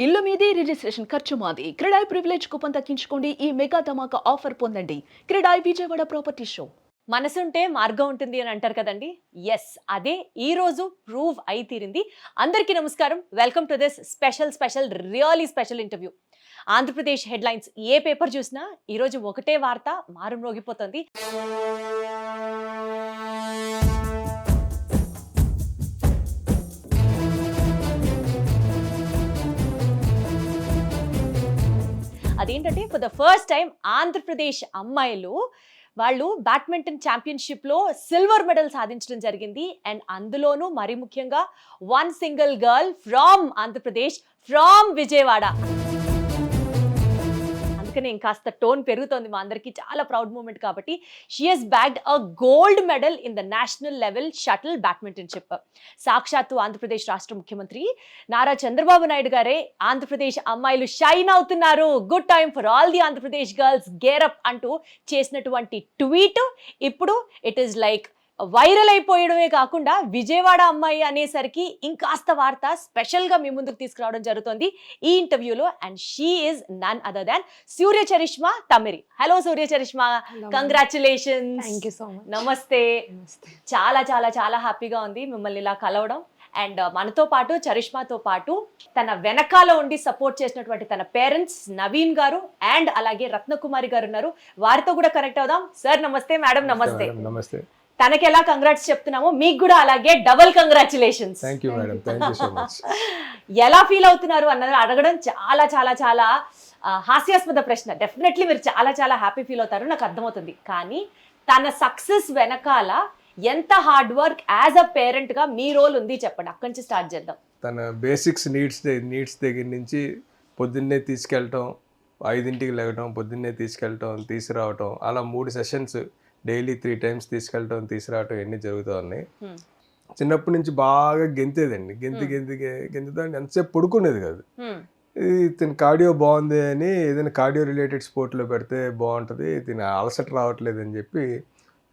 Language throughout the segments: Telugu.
ఇల్లు మీది రిజిస్ట్రేషన్ ఖర్చు మాది. క్రెడాయ్ ప్రివిలేజ్ కూపన్ తగ్గించుకోండి. ఈ మెగా ధమాకా ఆఫర్ పొందండి. CREDAI Vijayawada property show. మనసుంటే మార్గం ఉంటుంది అని అంటారు కదండి. ఎస్, అదే ఈ రోజు ప్రూవ్ అయి తీరింది. అందరికీ నమస్కారం. Welcome to this special really special interview. Andhra Pradesh headlines A paper చూసినా ఈరోజు ఒకటే వార్త మారుమ్రోగిపోతుంది. అదేంటంటే for the first time Andhra Pradesh అమ్మాయిలు వాళ్ళు బ్యాడ్మింటన్ ఛాంపియన్షిప్లో సిల్వర్ మెడల్ సాధించడం జరిగింది. అండ్ అందులోనూ మరి ముఖ్యంగా one single girl from Andhra Pradesh, from Vijayawada. అందుకనే ఇంకాస్త టోన్ పెరుగుతోంది మా అందరికీ. చాలా ప్రౌడ్ మూమెంట్ కాబట్టి she has బ్యాగ్డ్ a gold medal in the national level shuttle బ్యాడ్మింటన్షిప్. సాక్షాత్తు ఆంధ్రప్రదేశ్ రాష్ట్ర ముఖ్యమంత్రి నారా చంద్రబాబు నాయుడు గారే ఆంధ్రప్రదేశ్ అమ్మాయిలు షైన్ అవుతున్నారు, good time for all the Andhra Pradesh girls, gear up అంటూ చేసినటువంటి ట్వీట్ ఇప్పుడు ఇట్ ఈస్ లైక్ వైరల్ అయిపోయడమే కాకుండా విజయవాడ అమ్మాయి అనేసరికి ఇంకాస్త వార్త స్పెషల్గా మీ ముందుకు తీసుకురావడం జరుగుతుంది ఈ ఇంటర్వ్యూలో. And she is none other than Surya Charishma Thamiri. Hello Surya Charishma, congratulations. నమస్తే. చాలా చాలా చాలా హ్యాపీగా ఉంది మిమ్మల్ని ఇలా కలవడం. అండ్ మనతో పాటు చరిష్మాతో పాటు తన వెనకాల ఉండి సపోర్ట్ చేసినటువంటి తన పేరెంట్స్ నవీన్ గారు అండ్ అలాగే రత్నకుమారి గారు ఉన్నారు. వారితో కూడా కనెక్ట్ అవుదాం. సార్ నమస్తే, మేడం నమస్తే. నమస్తే. తనకి ఎలా కంగ్రాట్స్ చెప్తున్నామో మీకు కూడా అలాగే double congratulations. Thank you madam, thank you so much. ఎలా ఫీల్ అవుతున్నారు అన్నది అడగడం చాలా చాలా చాలా హాస్యాస్పద ప్రశ్న. డెఫినెట్లీ మీరు చాలా చాలా హ్యాపీ ఫీల్ అవుతారు, నాకు అర్థమవుతుంది. కానీ తన సక్సెస్ వెనకాల ఎంత hard work as a parent గా మీ రోల్ ఉంది చెప్పండి. అక్కడి నుంచి స్టార్ట్ చేద్దాం. తన బేసిక్స్ నీడ్స్ దగ్గర నుంచి పొద్దున్నే తీసుకెళ్ళటం, 5ంటికి లేవటం, పొద్దున్నే తీసుకెళ్ళటం, తీసుకురావటం, అలా 3 సెషన్స్ డైలీ 3 times తీసుకెళ్ళటం తీసుకురావటం ఇవన్నీ జరుగుతూ ఉన్నాయి. చిన్నప్పటి నుంచి బాగా గెంతేదండి. గెంతుతా ఎంతసేపు పడుకునేది కాదు. తిని కార్డియో బాగుంది అని ఏదైనా కార్డియో రిలేటెడ్ స్పోర్ట్లో పెడితే బాగుంటుంది, తిని అలసట రావట్లేదు అని చెప్పి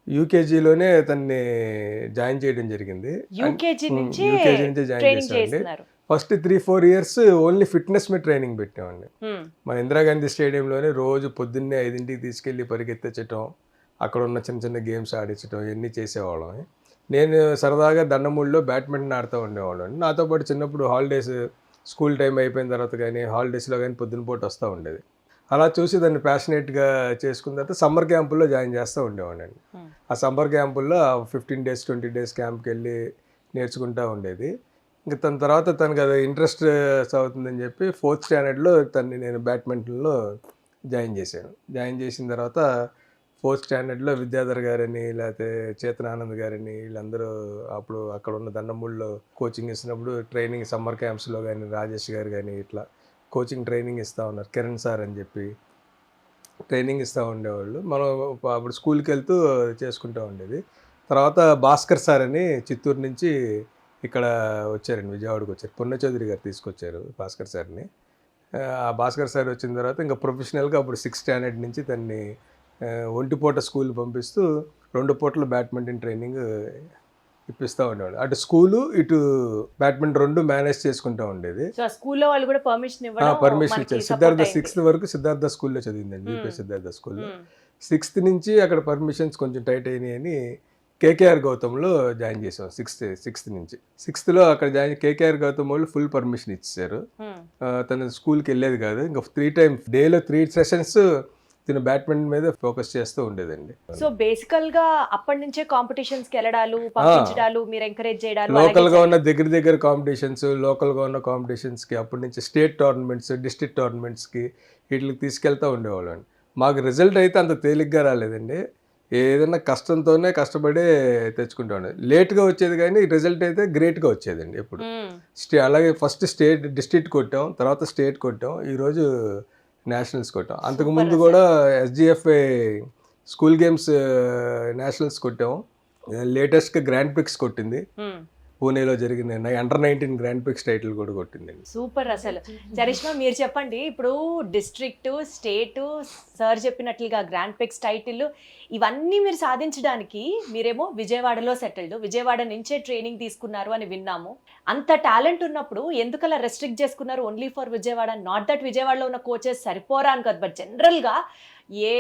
యూకేజీలోనే తన్ని జాయిన్ చేయడం జరిగింది. యూకేజీ నుంచి జాయిన్ చేశానండి. ఫస్ట్ 3-4 years ఓన్లీ ఫిట్నెస్ మీద ట్రైనింగ్ పెట్టామండి. మన ఇందిరాగాంధీ స్టేడియంలోనే రోజు పొద్దున్నే 5ంటికి తీసుకెళ్ళి పరిగెత్తించటం, అక్కడ ఉన్న చిన్న చిన్న గేమ్స్ ఆడించడం ఇవన్నీ చేసేవాళ్ళం. నేను సరదాగా దండమూడిలో బ్యాడ్మింటన్ ఆడుతూ ఉండేవాళ్ళం. నాతో పాటు చిన్నప్పుడు హాలిడేస్, స్కూల్ టైం అయిపోయిన తర్వాత కానీ హాలిడేస్లో కానీ పొద్దున పూట వస్తూ ఉండేది. అలా చూసి దాన్ని ప్యాషనేట్గా చేసుకున్న తర్వాత సమ్మర్ క్యాంపుల్లో జాయిన్ చేస్తూ ఉండేవాడిని. ఆ సమ్మర్ క్యాంపుల్లో 15 days 20 days క్యాంప్కి వెళ్ళి నేర్చుకుంటూ ఉండేది. ఇంకా తన తర్వాత తనకు అది ఇంట్రెస్ట్ అవుతుందని చెప్పి 4th standardలో తన్ని నేను బ్యాడ్మింటన్లో జాయిన్ చేశాను. జాయిన్ చేసిన తర్వాత 4th standardలో విద్యాధర్ గారని లేకపోతే చేతనానంద్ గారని వీళ్ళందరూ అప్పుడు అక్కడ ఉన్న దండమూడిలో కోచింగ్ ఇస్తున్నప్పుడు ట్రైనింగ్ సమ్మర్ క్యాంప్స్లో కానీ రాజేష్ గారు కానీ ఇట్లా కోచింగ్ ట్రైనింగ్ ఇస్తూ ఉన్నారు. కిరణ్ సార్ అని చెప్పి ట్రైనింగ్ ఇస్తూ ఉండేవాళ్ళు. మనం అప్పుడు స్కూల్కి వెళ్తూ చేసుకుంటూ ఉండేది. తర్వాత భాస్కర్ సార్ అని చిత్తూరు నుంచి ఇక్కడ వచ్చారండి, విజయవాడకు వచ్చారు. పొన్న చౌదరి గారు తీసుకొచ్చారు భాస్కర్ సార్ని. ఆ భాస్కర్ సార్ వచ్చిన తర్వాత ఇంకా ప్రొఫెషనల్గా అప్పుడు 6th standard నుంచి తన్ని ఒంటిపూట స్కూల్ పంపిస్తూ 2 పూటలు బ్యాడ్మింటన్ ట్రైనింగ్ ఇప్పిస్తూ ఉండేవాడు. అటు స్కూలు ఇటు బ్యాడ్మింటన్ 2 మేనేజ్ చేసుకుంటూ ఉండేది. స్కూల్లో వాళ్ళు కూడా పర్మిషన్ ఇచ్చారు. సిద్ధార్థ 6th వరకు సిద్ధార్థ స్కూల్లో చదివిందండి, యూపీ సిద్ధార్థ స్కూల్లో. 6th నుంచి అక్కడ పర్మిషన్స్ కొంచెం టైట్ అయినాయి అని కేకేఆర్ గౌతమ్లో జాయిన్ చేసాం. 6th నుంచి 6thలో అక్కడ జాయిన్ కేకేఆర్ గౌతమ్ వాళ్ళు ఫుల్ పర్మిషన్ ఇచ్చారు. తన స్కూల్కి వెళ్ళేది కాదు. ఇంకా 3 times డేలో 3 sessions తిన బ్యాడ్మింటన్ మీద ఫోకస్ చేస్తూ ఉండేదండి. సో బేసికల్ గా అప్పటి నుంచే కాంపిటీషన్స్ కి వెళ్ళడాలు, పంపించడాలు, మీరు ఎంకరేజ్ చేయడాలు, లోకల్ గా ఉన్న దగ్గర కాంపిటీషన్స్, లోకల్ గా ఉన్న కాంపిటీషన్స్ కి అప్పటి నుంచి స్టేట్ టోర్నమెంట్స్, డిస్ట్రిక్ట్ టోర్నమెంట్స్ కి వీటికి తీసుకెళ్తూ ఉండేవాళ్ళం. మాకు రిజల్ట్ అయితే అంత తేలిగ్గా రాలేదండి. ఏదైనా కష్టంతోనే కష్టపడే తెచ్చుకుంటా ఉండేది. లేట్గా వచ్చేది కానీ రిజల్ట్ అయితే గ్రేట్గా వచ్చేదండి ఎప్పుడు. అలాగే ఫస్ట్ స్టేట్ డిస్ట్రిక్ట్ కొట్టాం, తర్వాత స్టేట్ కొట్టాం, ఈరోజు నేషనల్స్ కొట్టాం. అంతకుముందు కూడా SGFA స్కూల్ గేమ్స్ నేషనల్స్ కొట్టాం. లేటెస్ట్గా గ్రాండ్ ప్రిక్స్ కొట్టింది. పూణేలో జరిగిన అండర్-19 గ్రాండ్ ప్రిక్స్ టైటిల్ కూడా కొట్టిందండి. సూపర్ అసలు. చరిష్మా మీరు చెప్పండి, ఇప్పుడు డిస్ట్రిక్ట్, స్టేట్, సార్ చెప్పినట్లుగా గ్రాండ్ ప్రిక్స్ టైటిల్ ఇవన్నీ మీరు సాధించడానికి మీరేమో విజయవాడలో సెటిల్డ్, విజయవాడ నుంచే ట్రైనింగ్ తీసుకున్నారు అని విన్నాము. అంత టాలెంట్ ఉన్నప్పుడు ఎందుకు అలా రెస్ట్రిక్ట్ చేసుకున్నారు only for Vijayawada? Not that విజయవాడలో ఉన్న కోచెస్ సరిపోరా అని కాదు, బట్ జనరల్గా ఏ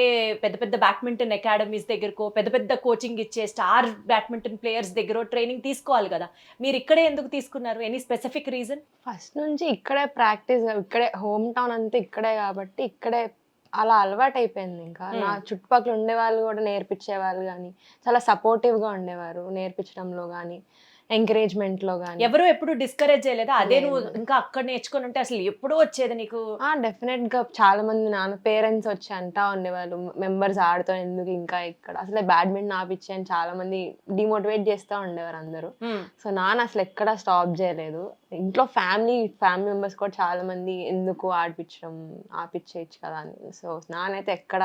పెద్ద పెద్ద బ్యాడ్మింటన్ అకాడమీస్ దగ్గరకో పెద్ద పెద్ద కోచింగ్ ఇచ్చే స్టార్ బ్యాడ్మింటన్ ప్లేయర్స్ దగ్గర ట్రైనింగ్ తీసుకోవాలి కదా, మీరు ఇక్కడే ఎందుకు తీసుకున్నారు? Any specific reason? ఫస్ట్ నుంచి ఇక్కడే ప్రాక్టీస్, ఇక్కడే హోమ్ టౌన్ అంతా ఇక్కడే కాబట్టి ఇక్కడే అలా అలవాటు అయిపోయింది. ఇంకా నా చుట్టుపక్కల ఉండే వాళ్ళు కూడా నేర్పించే వాళ్ళు కానీ చాలా సపోర్టివ్గా ఉండేవారు నేర్పించడంలో కానీ ఎంకరేజ్మెంట్లో కానీ. ఎవరు ఎప్పుడు డిస్కరేజ్ చేయలేదా? అదే నువ్వు ఇంకా అక్కడ నేర్చుకుని ఉంటే అసలు ఎప్పుడూ వచ్చేది నీకు? డెఫినెట్గా చాలా మంది నాన్న పేరెంట్స్ వచ్చి అంటా ఉండేవాళ్ళు, మెంబర్స్ ఆడుతూ ఎందుకు ఇంకా ఇక్కడ, అసలే బ్యాడ్మింటన్ ఆపిచ్చి అని చాలా మంది డిమోటివేట్ చేస్తూ ఉండేవారు అందరూ. సో నాన్న అసలు ఎక్కడా స్టాప్ చేయలేదు. ఇంట్లో ఫ్యామిలీ మెంబర్స్ కూడా చాలా మంది ఎందుకు ఆపిచ్చేయచ్చు కదా అని. సో నాన్నైతే ఎక్కడ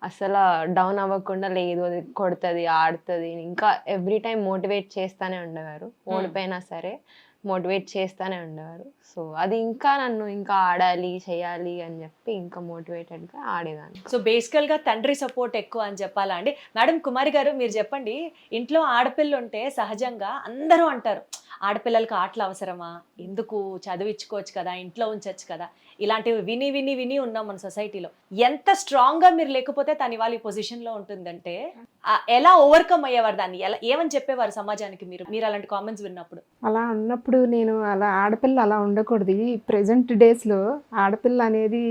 అసలు డౌన్ అవ్వకుండా, లేదు అది కొడుతుంది, ఆడుతుంది, ఇంకా ఎవ్రీ టైం మోటివేట్ చేస్తూనే ఉండేవారు. ఓడిపోయినా సరే మోటివేట్ చేస్తూనే ఉండేవారు. సో అది ఇంకా నన్ను ఇంకా ఆడాలి చేయాలి అని చెప్పి ఇంకా మోటివేటెడ్గా ఆడేదాన్ని. సో బేసికల్గా తండ్రి సపోర్ట్ ఎక్కువ అని చెప్పాలా అండి? మేడం కుమారి గారు మీరు చెప్పండి, ఇంట్లో ఆడపిల్ల ఉంటే సహజంగా అందరూ అంటారు ఆడపిల్లలకి ఆటలు అవసరమా, ఎందుకు చదివించుకోవచ్చు కదా, ఇంట్లో ఉంచవచ్చు కదా, ఇలాంటివి విని విని విని ఉన్నాం మన సొసైటీలో. ఎంత స్ట్రాంగ్గా మీరు లేకపోతే తను ఇవాళ ఈ పొజిషన్లో ఉంటుందంటే ఎలా ఓవర్కమ్ అయ్యేవారు దాన్ని? ఎలా ఏమని చెప్పేవారు సమాజానికి మీరు అలాంటి కామెంట్స్ విన్నప్పుడు? అలా అన్నప్పుడు నేను ఆడపిల్ల అలా ఉండకూడదు. ఈ ప్రజెంట్ డేస్లో ఆడపిల్ల అనేది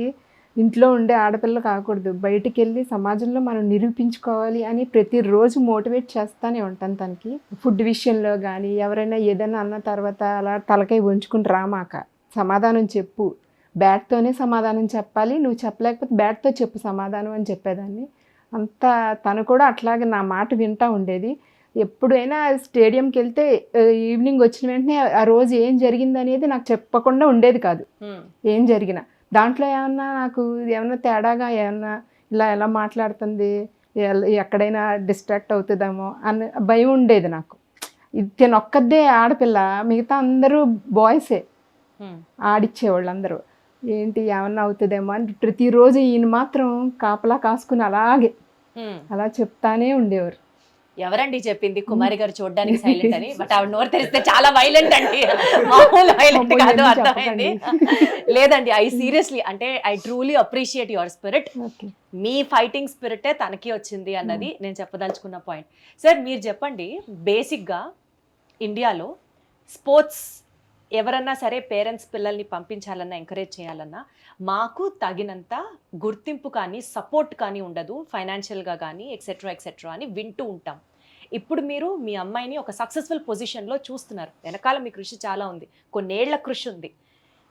ఇంట్లో ఉండే ఆడపిల్ల కాకూడదు, బయటికి వెళ్ళి సమాజంలో మనం నిరూపించుకోవాలి అని ప్రతిరోజు మోటివేట్ చేస్తూనే ఉంటాను తనకి. ఫుడ్ విషయంలో కానీ ఎవరైనా ఏదైనా అన్న తర్వాత అలా తలకాయ ఉంచుకుని రామాక, సమాధానం చెప్పు, బ్యాట్తోనే సమాధానం చెప్పాలి, నువ్వు చెప్పలేకపోతే బ్యాట్తో చెప్పు సమాధానం అని చెప్పేదాన్ని. అంతా తను కూడా అట్లాగే నా మాట వింటూ ఉండేది. ఎప్పుడైనా స్టేడియంకి వెళ్తే ఈవినింగ్ వచ్చిన వెంటనే ఆ రోజు ఏం జరిగింది అనేది నాకు చెప్పకుండా ఉండేది కాదు. ఏం జరిగినా దాంట్లో నాకు ఏమన్నా తేడాగా ఏమన్నా ఎలా మాట్లాడుతుంది, ఎక్కడైనా డిస్ట్రాక్ట్ అవుతుందేమో అన్న భయం ఉండేది నాకు. ఇది ఒక్కదే ఆడపిల్ల, మిగతా అందరూ బాయ్సే ఆడిచ్చేవాళ్ళు అందరూ. ఏంటి ఏమన్నా అవుతుందేమో అని ప్రతిరోజు ఈయన మాత్రం కాపలా కాసుకుని అలా చెప్తానే ఉండేవారు. ఎవరండి చెప్పింది కుమారి గారు చూడడానికి సైలెంట్ అని? బట్ ఆవిడ నోరు తెరిస్తే చాలా వైలెంట్ అండి, మామూలు వైలెంట్ కాదు, అర్థమైంది. లేదండి, సీరియస్లీ అంటే I truly appreciate your spirit. మీ ఫైటింగ్ స్పిరిటే తనకి వచ్చింది అన్నది నేను చెప్పదలుచుకున్న పాయింట్. సార్ మీరు చెప్పండి, బేసిక్గా ఇండియాలో స్పోర్ట్స్ ఎవరన్నా సరే పేరెంట్స్ పిల్లల్ని పంపించాలన్నా ఎంకరేజ్ చేయాలన్నా మాకు తగినంత గుర్తింపు కానీ సపోర్ట్ కానీ ఉండదు, ఫైనాన్షియల్గా కానీ ఎక్సెట్రా అని వింటూ ఉంటాం. ఇప్పుడు మీరు మీ అమ్మాయిని ఒక సక్సెస్ఫుల్ పొజిషన్లో చూస్తున్నారు, వెనకాల మీ కృషి చాలా ఉంది, కొన్నేళ్ల కృషి ఉంది.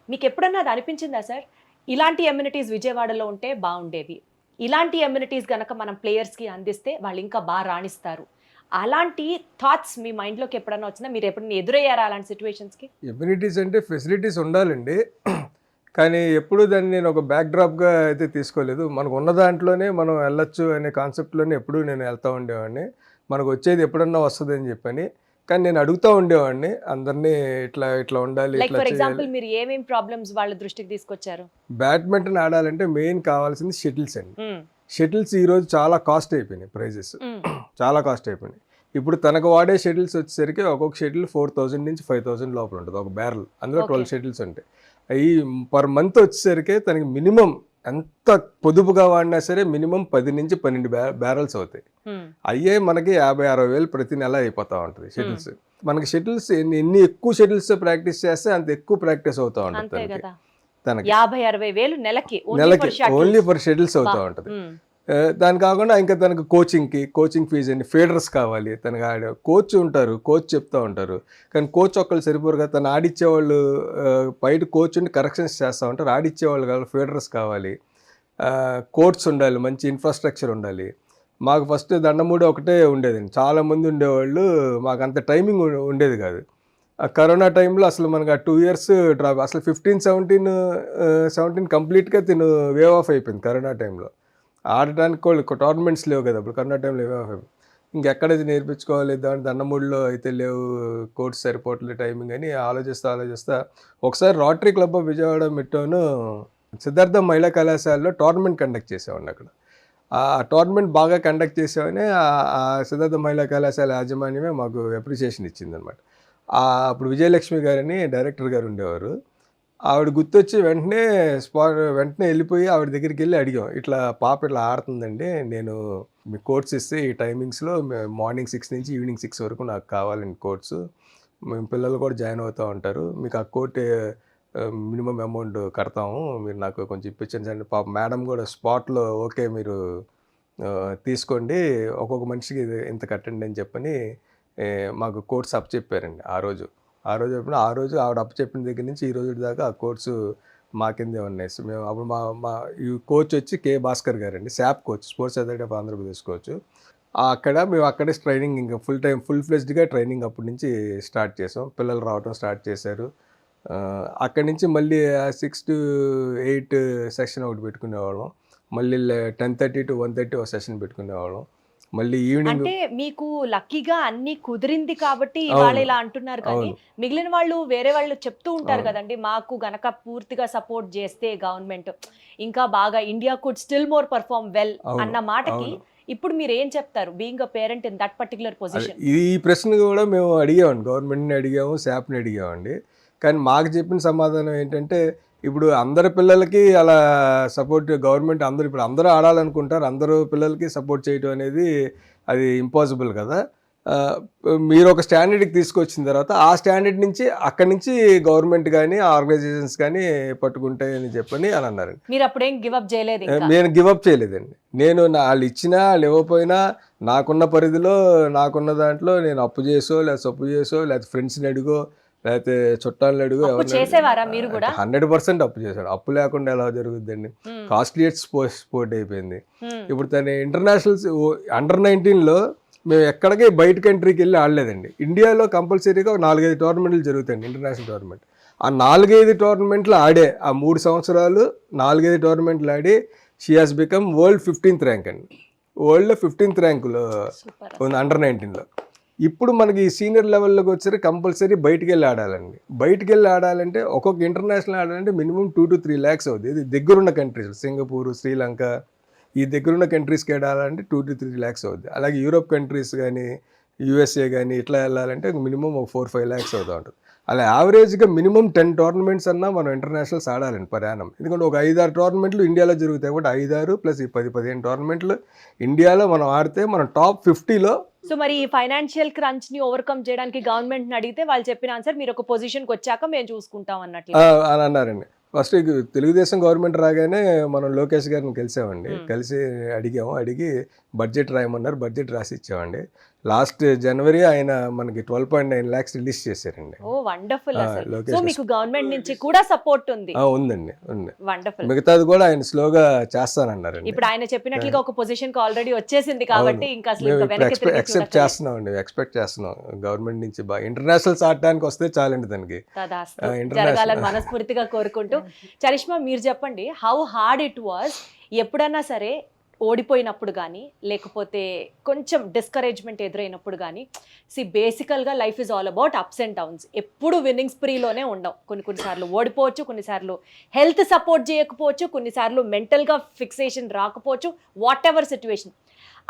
మీకు ఎప్పుడన్నా అది అనిపించిందా సార్, ఇలాంటి ఎమ్యూనిటీస్ విజయవాడలో ఉంటే బాగుండేవి, ఇలాంటి ఎమ్యూనిటీస్ కనుక మనం ప్లేయర్స్కి అందిస్తే వాళ్ళు ఇంకా బాగా రాణిస్తారు, అలాంటి థాట్స్ మీ మైండ్లోకి ఎప్పుడన్నా వచ్చినా? మీరు ఎప్పుడన్నా ఎదురయ్యారా అలాంటి సిచ్యువేషన్స్కి? ఎమ్యూనిటీస్ అంటే ఫెసిలిటీస్ ఉండాలండి, కానీ ఎప్పుడు దాన్ని నేను ఒక బ్యాక్ డ్రాప్గా అయితే తీసుకోలేదు. మనకు ఉన్న దాంట్లోనే మనం వెళ్ళొచ్చు అనే కాన్సెప్ట్లోనే ఎప్పుడూ నేను వెళ్తూ ఉండేవాడిని. మనకు వచ్చేది ఎప్పుడన్నా వస్తుంది అని చెప్పని, కానీ నేను అడుగుతూ ఉండేవాడిని అందరినీ, ఇట్లా ఉండాలి. లైక్ ఫర్ ఎగ్జాంపుల్ మీరు ఏమేమి ప్రాబ్లమ్స్ వాళ్ళ దృష్టికి తీసుకొచ్చారు? బ్యాడ్మింటన్ ఆడాలంటే మెయిన్ కావాల్సింది షటిల్స్ అండి. షటిల్స్ ఈరోజు చాలా కాస్ట్ అయిపోయినాయి, ప్రైజెస్ చాలా కాస్ట్ అయిపోయినాయి. ఇప్పుడు తనకు వాడే షటిల్స్ వచ్చేసరికి ఒక్కొక్క షటిల్ 4,000 నుంచి 5,000 లోపల ఉంటుంది ఒక బ్యారల్, అందులో 12 షటిల్స్ ఉంటాయి. అవి పర్ మంత్ వచ్చేసరికి తనకి మినిమం ఎంత పొదుపుగా వాడినా సరే మినిమం 10 నుంచి 12 బ్యారల్స్ అవుతాయి. అయ్యే మనకి 50-60 వేలు ప్రతి నెల అయిపోతూ ఉంటుంది షటిల్స్. మనకి షటిల్స్ ఎన్ని ఎక్కువ షటిల్స్ ప్రాక్టీస్ చేస్తే అంత ఎక్కువ ప్రాక్టీస్ అవుతూ ఉంటుంది తనకి. 50-60 వేలు నెలకి ఓన్లీ ఫర్ షటిల్స్ అవుతూ ఉంటుంది. దాని కాకుండా ఇంకా తనకు కోచింగ్ ఫీజు అండి, ఫీడర్స్ కావాలి, తనకు కోచ్ ఉంటారు, కోచ్ చెప్తూ ఉంటారు, కానీ కోచ్ ఒక్కళ్ళు సరిపోరు కదా, తను ఆడిచ్చేవాళ్ళు బయట కోచ్ ఉండి కరెక్షన్స్ చేస్తూ ఉంటారు, ఆడిచ్చేవాళ్ళు కావాలి, ఫీడర్స్ కావాలి, కోర్ట్స్ ఉండాలి, మంచి ఇన్ఫ్రాస్ట్రక్చర్ ఉండాలి. మాకు ఫస్ట్ దండమూడి ఒకటే ఉండేదండి, చాలామంది ఉండేవాళ్ళు, మాకు అంత టైమింగ్ ఉండేది కాదు. కరోనా టైంలో అసలు మనకు 2 years డ్రాప్, అసలు 15-17 కంప్లీట్గా తిను వేవ్ ఆఫ్ అయిపోయింది కరోనా టైంలో. ఆడటానికి వాళ్ళు టోర్నమెంట్స్ లేవు కదా అప్పుడు, కరోనా టైంలో వేవ్ ఆఫ్ అయిపోయింది. ఇంకెక్కడైతే నేర్పించుకోవాలి, దాని దండమూడిలో అయితే లేవు, కోర్స్ సరిపోవట్లేదు టైమింగ్ అని ఆలోచిస్తా ఒకసారి రోటరీ క్లబ్ ఆఫ్ విజయవాడ మెట్రోను సిద్ధార్థ మహిళా కళాశాలలో టోర్నమెంట్ కండక్ట్ చేసేవాడిని అక్కడ. ఆ టోర్నమెంట్ బాగా కండక్ట్ చేసామని ఆ సిద్ధార్థ మహిళా కళాశాల యాజమాన్యమే మాకు అప్రిసియేషన్ ఇచ్చిందనమాట. అప్పుడు విజయలక్ష్మి గారని డైరెక్టర్ గారు ఉండేవారు. ఆవిడ గుర్తొచ్చి వెంటనే వెళ్ళిపోయి ఆవిడ దగ్గరికి వెళ్ళి అడిగాం, ఇట్లా పాప ఇట్లా ఆడుతుందండి, నేను మీ కోర్స్ ఇస్తే ఈ టైమింగ్స్లో మార్నింగ్ 6 నుంచి ఈవినింగ్ 6 వరకు నాకు కావాలండి కోర్సు, మేము పిల్లలు కూడా జాయిన్ అవుతూ ఉంటారు, మీకు ఆ కోర్ట్ మినిమం అమౌంట్ కడతాము, మీరు నాకు కొంచెం ఇప్పించండి. పాప మేడం కూడా స్పాట్లో ఓకే మీరు తీసుకోండి, ఒక్కొక్క మనిషికి ఇంత కట్టండి అని చెప్పని మాకు కోర్స్ అప్పచెప్పారండి. ఆ రోజు ఆవిడ అప్పచెప్పిన దగ్గర నుంచి ఈ రోజు దాకా ఆ కోర్సు మా కిందే ఉన్నాయి. సో మేము అప్పుడు మా ఈ కోచ్ వచ్చి కే భాస్కర్ గారండి, SAAP coach, sports authority of Andhra Pradesh coach. మేము అక్కడే ట్రైనింగ్ ఇంకా ఫుల్ ఫ్లెజ్డ్గా ట్రైనింగ్ అప్పటి నుంచి స్టార్ట్ చేసాం. పిల్లలు రావడం స్టార్ట్ చేశారు. అక్కడి నుంచి మళ్ళీ 6 to 8 సెషన్ ఒకటి పెట్టుకునేవాళ్ళం. మళ్ళీ 10:30 to 1:30 ఒక సెషన్ పెట్టుకునేవాళ్ళం. మళ్ళీ ఈవినింగ్ అంటే మీకు లక్కీగా అన్ని కుదిరింది కాబట్టి ఇవాళ ఇలా అంటున్నారు, కానీ మిగిలిన వాళ్ళు వేరే వాళ్ళు చెప్తూ ఉంటారు కదండి, మాకు గనక పూర్తిగా సపోర్ట్ చేస్తే గవర్నమెంట్ ఇంకా బాగా India could still more perform well అన్న మాటకి ఇప్పుడు మీరు ఏం చెప్తారు, being a parent in that particular position? ఈ ప్రశ్న కూడా మేము అడిగామండి, గవర్నమెంట్ని అడిగాము, శాప్ని అడిగామండి. కానీ మాకు చెప్పిన సమాధానం ఏంటంటే, ఇప్పుడు అందరి పిల్లలకి అలా సపోర్ట్ గవర్నమెంట్ అందరూ ఆడాలనుకుంటారు, అందరూ పిల్లలకి సపోర్ట్ చేయడం అనేది అది ఇంపాసిబుల్ కదా. మీరు ఒక స్టాండర్డ్కి తీసుకొచ్చిన తర్వాత ఆ స్టాండర్డ్ నుంచి అక్కడి నుంచి గవర్నమెంట్ కానీ ఆర్గనైజేషన్స్ కానీ పట్టుకుంటాయని చెప్పని అని అన్నారండి. మీరు అప్పుడేం గివప్ చేయలేదు? నేను గివప్ చేయలేదండి. నేను వాళ్ళు ఇచ్చినా ఇవ్వకపోయినా నాకున్న పరిధిలో నాకున్న దాంట్లో నేను అప్పు చేసో లేదా సొప్పు చేసో లేదా ఫ్రెండ్స్ని అడిగో లేకపోతే చుట్టాలను అడుగు, 100% అప్పు చేశాడు. అప్పు లేకుండా ఎలా జరుగుద్దండి? కాస్ట్లీ స్పోర్ట్ అయిపోయింది. ఇప్పుడు తన ఇంటర్నేషనల్స్ అండర్-19లో మేము ఎక్కడికి బయట కంట్రీకి వెళ్ళి ఆడలేదండి. ఇండియాలో కంపల్సరీగా 4-5 టోర్నమెంట్లు జరుగుతాయండి, ఇంటర్నేషనల్ టోర్నమెంట్. ఆ 4-5 టోర్నమెంట్లు ఆడే ఆ 3 సంవత్సరాలు 4-5 టోర్నమెంట్లు ఆడి she has become world 15th rank అండి. వరల్డ్లో 15th ర్యాంకులో ఉంది అండర్-19లో. ఇప్పుడు మనకి ఈ సీనియర్ లెవెల్లోకి వచ్చేసరి కంపల్సరీ బయటికి వెళ్ళి ఆడాలండి. బయటికి వెళ్ళి ఆడాలంటే ఒక్కొక్క ఇంటర్నేషనల్ ఆడాలంటే మినిమం 2 to 3 lakhs అవుతుంది. ఇది దగ్గరున్న కంట్రీస్, సింగపూర్, శ్రీలంక, ఈ దగ్గరున్న కంట్రీస్కి వెళ్ళాలంటే 2 to 3 lakhs అవుద్ది. అలాగే యూరోప్ కంట్రీస్ కానీ యూఎస్ఏ కానీ ఇట్లా వెళ్ళాలంటే మినిమం ఒక 4-5 lakhs అవుతూ ఉంటుంది. అలా యావరేజ్గా మినిమం 10 టోర్నమెంట్స్ అన్నా మనం ఇంటర్నేషనల్స్ ఆడాలండి పర్ యానం. ఎందుకంటే ఒక 5-6 టోర్నమెంట్లు ఇండియాలో జరుగుతాయి కాబట్టి 5-6 ప్లస్ ఈ 10-15 టోర్నమెంట్లు ఇండియాలో మనం ఆడితే మనం టాప్ 50లో. సో మరి ఈ ఫైనాన్షియల్ క్రంచ్ ని ఓవర్కమ్ చేయడానికి గవర్నమెంట్ అడిగితే వాళ్ళు చెప్పిన ఆన్సర్ మీరు ఒక పొజిషన్కి వచ్చాక మేము చూసుకుంటాం అన్నట్లు అని అన్నారండి. ఫస్ట్ తెలుగుదేశం గవర్నమెంట్ రాగానే మనం లోకేష్ గారిని కలిసామండి. కలిసి అడిగి బడ్జెట్ రాయమన్నారు, బడ్జెట్ రాసి ఇచ్చామండి. లాస్ట్ జనవరి ఆయన మనకి 12.9 lakhs రిలీజ్ చేశారండి. ఓ వండర్ఫుల్. సో మీకు గవర్నమెంట్ నుంచి కూడా సపోర్ట్ ఉంది? ఉందండి, ఉంది. వండర్ఫుల్. మిగతాది కూడా ఆయన స్లోగా చేస్తానన్నారండి. ఇప్పుడు ఆయన చెప్పినట్లుగా ఒక పొజిషన్ కి ఆల్రెడీ వచ్చేసింది కాబట్టి ఇంకా అసలు ఎక్స్పెక్ట్ చేస్తున్నాం గవర్నమెంట్ నుంచి బాగా ఇంటర్నేషనల్స్ ఆడడానికి వస్తే చాలండి దానికి. జరగాలని మనస్ఫూర్తిగా కోరుకుంటూ. చరిష్మా మీరు చెప్పండి, హౌ హార్డ్ ఇట్ వాజ్ ఎప్పుడన్నా సరే ఓడిపోయినప్పుడు కానీ లేకపోతే కొంచెం డిస్కరేజ్మెంట్ ఎదురైనప్పుడు కానీ. బేసికల్గా life is all about ups and downs. ఎప్పుడు విన్నింగ్ స్ప్రీలోనే ఉండవు. కొన్నిసార్లు ఓడిపోవచ్చు, కొన్నిసార్లు హెల్త్ సపోర్ట్ చేయకపోవచ్చు, కొన్నిసార్లు మెంటల్గా ఫిక్సేషన్ రాకపోవచ్చు, వాట్ ఎవర్ సిచ్యువేషన్.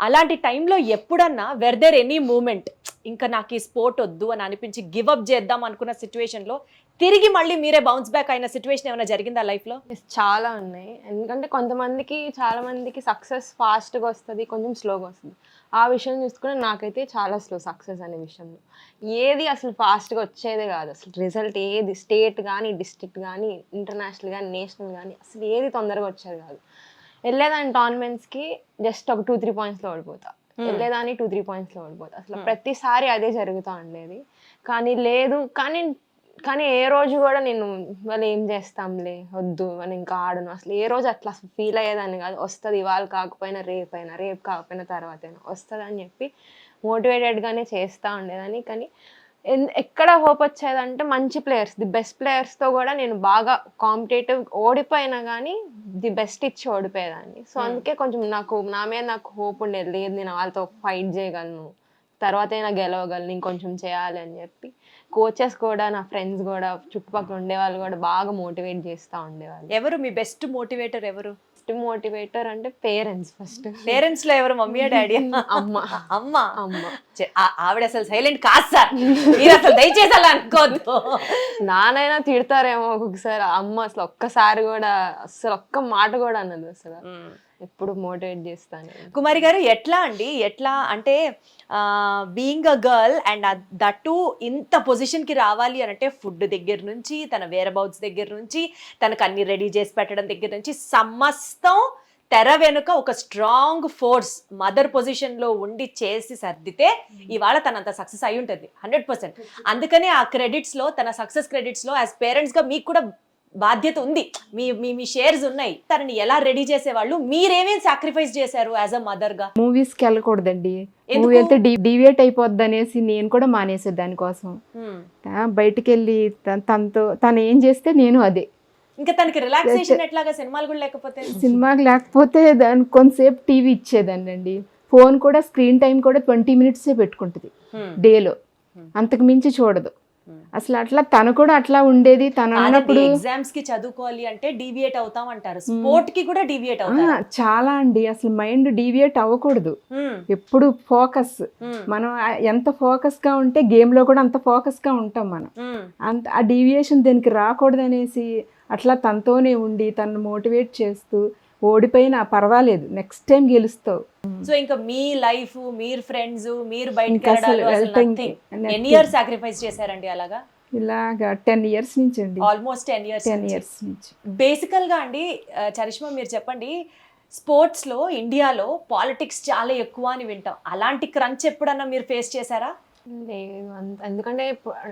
అలాంటి టైంలో ఎప్పుడన్నా వెర్ దేర్ ఎనీ మూమెంట్ ఇంకా నాకు ఈ స్పోర్ట్ వద్దు అని అనిపించి గివప్ చేద్దాం అనుకున్న సిచ్యువేషన్లో తిరిగి మళ్ళీ మీరే బౌన్స్ బ్యాక్ అయిన సిచ్యువేషన్ ఏమైనా జరిగిందా లైఫ్లో? చాలా ఉన్నాయి. ఎందుకంటే చాలా మందికి సక్సెస్ ఫాస్ట్గా వస్తుంది, కొంచెం స్లోగా వస్తుంది. ఆ విషయం చూసుకుని నాకైతే చాలా స్లో సక్సెస్ అనే విషయంలో. ఏది అసలు ఫాస్ట్గా వచ్చేదే కాదు. అసలు రిజల్ట్ ఏది స్టేట్ కానీ డిస్ట్రిక్ట్ కానీ ఇంటర్నేషనల్ కానీ నేషనల్ కానీ అసలు ఏది తొందరగా వచ్చేది కాదు. వెళ్ళేదాన్ని టోర్నమెంట్స్కి జస్ట్ ఒక 2-3 pointsలో ఓడిపోతా, వెళ్ళేదాన్ని 2-3 pointsలో ఓడిపోతా. అసలు ప్రతిసారి అదే జరుగుతూ ఉండేది. కానీ ఏ రోజు కూడా నేను వాళ్ళు ఏం చేస్తాంలే వద్దు అని ఇంకా ఆడను అసలు ఏ రోజు అట్లా ఫీల్ అయ్యేదాన్ని కాదు. వస్తుంది ఇవాళ కాకపోయినా రేపు కాకపోయినా తర్వాతైనా వస్తుంది అని చెప్పి మోటివేటెడ్గానే చేస్తూ ఉండేదాన్ని. కానీ ఎక్కడ హోప్ వచ్చేదంటే మంచి ప్లేయర్స్, ది బెస్ట్ ప్లేయర్స్తో కూడా నేను బాగా కాంపిటేటివ్ ఓడిపోయినా కానీ ది బెస్ట్ ఇచ్చి ఓడిపోయేదాన్ని. సో అందుకే కొంచెం నా మీద నాకు హోప్ ఉండేది, లేదు నేను వాళ్ళతో ఫైట్ చేయగలను, తర్వాత అయినా గెలవగలను, ఇంకొంచెం చేయాలి అని చెప్పి. కోచెస్ కూడా, నా ఫ్రెండ్స్ కూడా, చుట్టుపక్కల ఉండేవాళ్ళు కూడా బాగా మోటివేట్ చేస్తూ ఉండేవాళ్ళు. ఎవరు మీ బెస్ట్ మోటివేటర్? ఎవరు బెస్ట్ మోటివేటర్ అంటే పేరెంట్స్. ఫస్ట్ పేరెంట్స్ లో ఎవరు? Mummy daddy? అమ్మ. అమ్మ. అమ్మ ఆవిడ అసలు సైలెంట్ కాదు సార్, మీరు అసలు దయచేసి అలా అనుకోవద్దు. నానైనా తిడతారేమో ఒక్కొక్కసారి, అమ్మ అసలు ఒక్కసారి కూడా అసలు ఒక్క మాట కూడా అన్నది. అసలు ఎప్పుడు మోటివేట్ చేస్తాను. కుమారి గారు ఎట్లా అండి, ఎట్లా అంటే being a girl and that ఇంత పొజిషన్ కి రావాలి అని అంటే ఫుడ్ దగ్గర నుంచి, తన వేర్ అబౌట్స్ దగ్గర నుంచి, తనకు అన్ని రెడీ చేసి పెట్టడం దగ్గర నుంచి సమస్తం తెర వెనుక ఒక స్ట్రాంగ్ ఫోర్స్ మదర్ పొజిషన్ లో ఉండి చేసి సర్దితే ఇవాళ తనంత సక్సెస్ అయి ఉంటుంది 100%. అందుకనే ఆ క్రెడిట్స్ లో, తన సక్సెస్ క్రెడిట్స్ లో యాజ్ పేరెంట్స్ గా మీకు కూడా బాధ్యత ఉంది, మీ షేర్స్ ఉన్నాయి. తనని ఎలా రెడీ చేసేవాళ్ళు, మీరేమేం సాక్రిఫైస్ చేశారు యాజ్ అ మదర్ గా? మూవీస్కి వెళ్ళకూడదండి, మూవీ వెళ్తే డివియేట్ అయిపోద్ది అనేసి నేను కూడా మానేసేది దానికోసం. బయటికి వెళ్ళి తను ఏం చేస్తే నేను అదే. ఇంకా తనకి రిలాక్సేషన్ ఎట్లాగా? సినిమాలు కూడా లేకపోతే? సినిమాకి లేకపోతే దాని కొంతసేపు టీవీ ఇచ్చేదాన్ని అండి. ఫోన్ కూడా స్క్రీన్ టైం కూడా 20 minutes పెట్టుకుంటుంది డేలో, అంతకు మించి చూడదు అసలు. అట్లా తను కూడా అట్లా ఉండేది. తను అన్నప్పుడు ఎగ్జామ్స్ కి చదువుకోవాలి అంటే డీవియేట్ అవుతాం అంటారు, స్పోర్ట్ కి కూడా డీవియేట్ అవుతారు. చాలా అండి, అసలు మైండ్ డీవియేట్ అవ్వకూడదు, ఎప్పుడు ఫోకస్. మనం ఎంత ఫోకస్ గా ఉంటే గేమ్ లో కూడా అంత ఫోకస్ గా ఉంటాం మనం. అంత ఆ డీవియేషన్ దీనికి రాకూడదు అనేసి అట్లా తనతోనే ఉండి తను మోటివేట్ చేస్తూ, ఓడిపోయినా పర్వాలేదు నెక్స్ట్ టైం గెలుస్తావు. సో ఇంకా మీ లైఫ్, మీరు ఫ్రెండ్స్, మీరు బయటకి ఎన్ని ఇయర్స్ సాక్రిఫైస్ చేశారండి అలాగా? ఇలాగా 10 years నుంచి అండి, ఆల్మోస్ట్ 10 years నుంచి. బేసికల్ గా అండి చరిష్మా మీరు చెప్పండి, స్పోర్ట్స్ లో ఇండియాలో పాలిటిక్స్ చాలా ఎక్కువ అని వింటాం, అలాంటి క్రంచ్ ఎప్పుడన్నా మీరు ఫేస్ చేశారా? లేదు ఎందుకంటే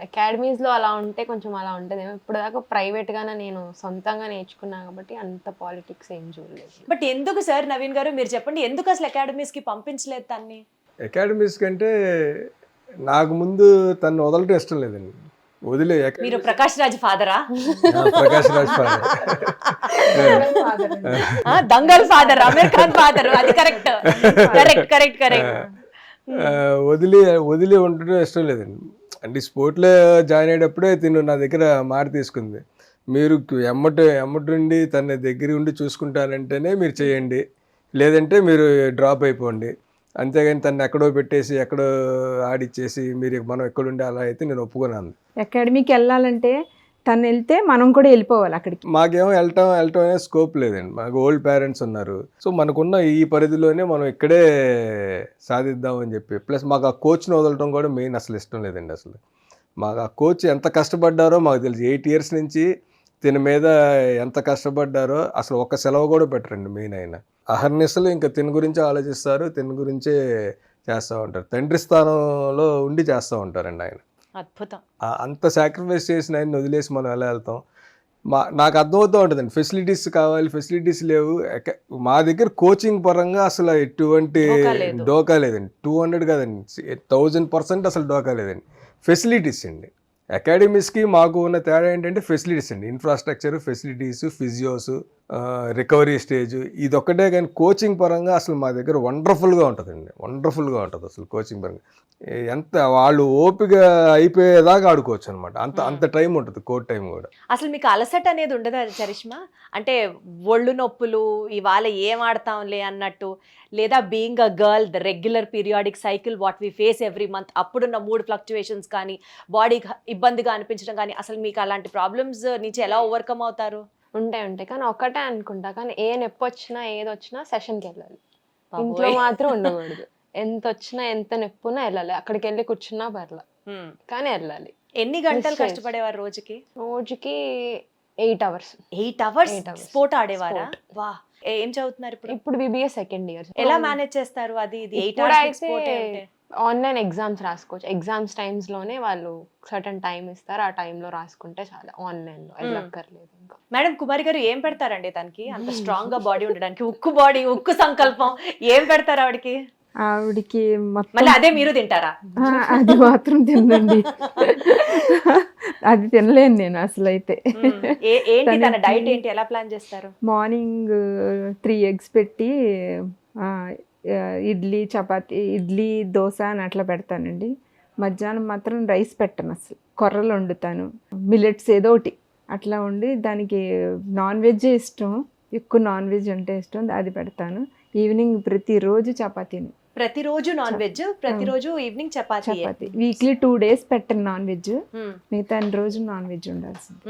అకాడమీస్ లో అలా ఉంటే కొంచెం అలా ఉంటుంది. ఇప్పుడు దాకా ప్రైవేట్ గానే నేను సొంతంగా నేర్చుకున్నా కాబట్టి అంత పాలిటిక్స్ ఏం చూడలేదు. బట్ ఎందుకు సార్ నవీన్ గారు మీరు చెప్పండి, ఎందుకు అసలు అకాడమీస్ కి పంపించలేదు తన్ని? అకాడమీస్ కంటే నాకు ముందు తను వదలటం ఇష్టం లేదండి, వదిలే. మీరు ప్రకాష్ రాజ్ ఫాదరా? Prakash Raj father, Dangal father, Aamir Khan father. అది కరెక్ట్ కరెక్ట్ కరెక్ట్ కరెక్ట్. వదిలి ఉండటం ఇష్టం లేదండి. అంటే స్పోర్ట్లో జాయిన్ అయ్యేటప్పుడే తిను నా దగ్గర మాట తీసుకుంది, మీరు ఎమ్మటుండి తన దగ్గర ఉండి చూసుకుంటానంటేనే మీరు చేయండి, లేదంటే మీరు డ్రాప్ అయిపోండి, అంతేగాని తను ఎక్కడో పెట్టేసి ఎక్కడో ఆడిచ్చేసి మనం ఎక్కడుండి అలా అయితే నేను ఒప్పుకున్నాను. అకాడమీకి వెళ్ళాలంటే తను వెళ్తే మనం కూడా వెళ్ళిపోవాలి అక్కడికి. మాకేమో వెళ్ళటం అనే స్కోప్ లేదండి, మాకు ఓల్డ్ పేరెంట్స్ ఉన్నారు. సో మనకున్న ఈ పరిధిలోనే మనం ఇక్కడే సాధిద్దామని చెప్పి, ప్లస్ మాకు ఆ కోచ్ని వదలటం కూడా మెయిన్ అసలు ఇష్టం లేదండి. అసలు మాకు ఆ కోచ్ ఎంత కష్టపడ్డారో మాకు తెలుసు. 8 years నుంచి తిన మీద ఎంత కష్టపడ్డారో అసలు ఒక్క సెలవు కూడా పెట్టరండి. మెయిన్ ఆయన అహర్నిశలు ఇంకా తిన గురించే ఆలోచిస్తారు, తిన గురించే చేస్తూ ఉంటారు, తండ్రి స్థానంలో ఉండి చేస్తూ ఉంటారండి ఆయన. అద్భుతం. అంత సాక్రిఫైస్ చేసిన ఆయన వదిలేసి మనం ఎలా వెళ్తాం? నాకు అర్థమవుతూ ఉంటుందండి, ఫెసిలిటీస్ కావాలి, ఫెసిలిటీస్ లేవు. మా దగ్గర కోచింగ్ పరంగా అసలు ఎటువంటి డోకా లేదండి. 200 కాదండి, 1000% అసలు డోకా లేదండి. ఫెసిలిటీస్ అండి, అకాడమీస్కి మాకు ఉన్న తేడా ఏంటంటే ఫెసిలిటీస్ అండి, infrastructure, facilities, physios, recovery stage, ఇదొక్కటే. కానీ కోచింగ్ పరంగా అసలు మా దగ్గర వండర్ఫుల్గా ఉంటుందండి, వండర్ఫుల్గా ఉంటుంది అసలు కోచింగ్ పరంగా. ఎంత వాళ్ళు ఓపిక అయిపోయేదాకా ఆడుకోవచ్చు అనమాట, అంత టైం ఉంటుంది, కోర్ట్ టైం కూడా. అసలు మీకు అలసట అనేది ఉండదా చరిష్మా? అంటే ఒళ్ళు నొప్పులు, ఇవాళ ఏం ఆడతాంలే అన్నట్టు, లేదా being a girl the regular periodic cycle what we face every month, అప్పుడున్న మూడ్ ఫ్లక్చువేషన్స్ కానీ, బాడీ ఇబ్బందిగా అనిపించడం కానీ, అసలు మీకు అలాంటి ప్రాబ్లమ్స్ నుంచి ఎలా ఓవర్కమ్ అవుతారు? ఉంటాయి కానీ ఒకటే అనుకుంటా, కానీ ఏ నొప్పి వచ్చినా ఏది వచ్చినా సెషన్కి వెళ్ళాలి, ఇంట్లో మాత్రం ఉండకూడదు. ఎంత వచ్చినా ఎంత నొప్పున్నా వెళ్ళాలి, అక్కడికి వెళ్ళి కూర్చున్నా పర్లా కానీ వెళ్ళాలి. ఎన్ని గంటలు కష్టపడేవారు రోజుకి? 8 hours. 8 hours sport ఆడేవారా? వా, ఏం చదువుతున్నారు ఇప్పుడు? ఇప్పుడు BBA second year. ఎలా మేనేజ్ చేస్తారు అది? 8 hours స్పోర్ట్ అంటే ఆన్లైన్ ఎగ్జామ్స్ రాసుకోవచ్చు, ఎగ్జామ్స్ టైమ్స్ లోనే వాళ్ళు సర్టన్ టైం ఇస్తారు, ఆ టైంలో రాసుకుంటే చాలా, ఆన్లైన్ లో వెళ్ళక్కర్లేదు. ఇంకా మేడం కుమారి గారు ఏం పెడతారండి తనకి అంత స్ట్రాంగ్ గా బాడీ ఉండడానికి? ఉక్కు బాడీ, ఉక్కు సంకల్పం, ఏం పెడతారు ఆవిడకి? ఆవిడికి మొత్తం మళ్ళీ అదే మీరు తింటారా? అది మాత్రం తినండి. అది తినలేను నేను అసలు అయితే. ఏంటి తన డైట్ ఏంటి, ఎలా ప్లాన్ చేస్తారు? మార్నింగ్ 3 eggs పెట్టి ఇడ్లీ చపాతి, ఇడ్లీ దోశ అని అట్లా పెడతానండి. మధ్యాహ్నం మాత్రం రైస్ పెట్టను, అసలు కొర్రలు వండుతాను, మిల్లెట్స్ ఏదో ఒకటి అట్లా వండి. దానికి నాన్ వెజ్ ఇష్టం, ఎక్కువ నాన్ వెజ్ అంటే ఇష్టం, అది పెడతాను. ఈవినింగ్ ప్రతిరోజు చపాతీని. ప్రతిరోజు నాన్ వెజ్, ప్రతిరోజు ఈవినింగ్ చపాతీ. వీక్లీ 2 days పెట్టను నాన్ వెజ్, మిగతా రోజు నాన్ వెజ్ ఉండాల్సింది.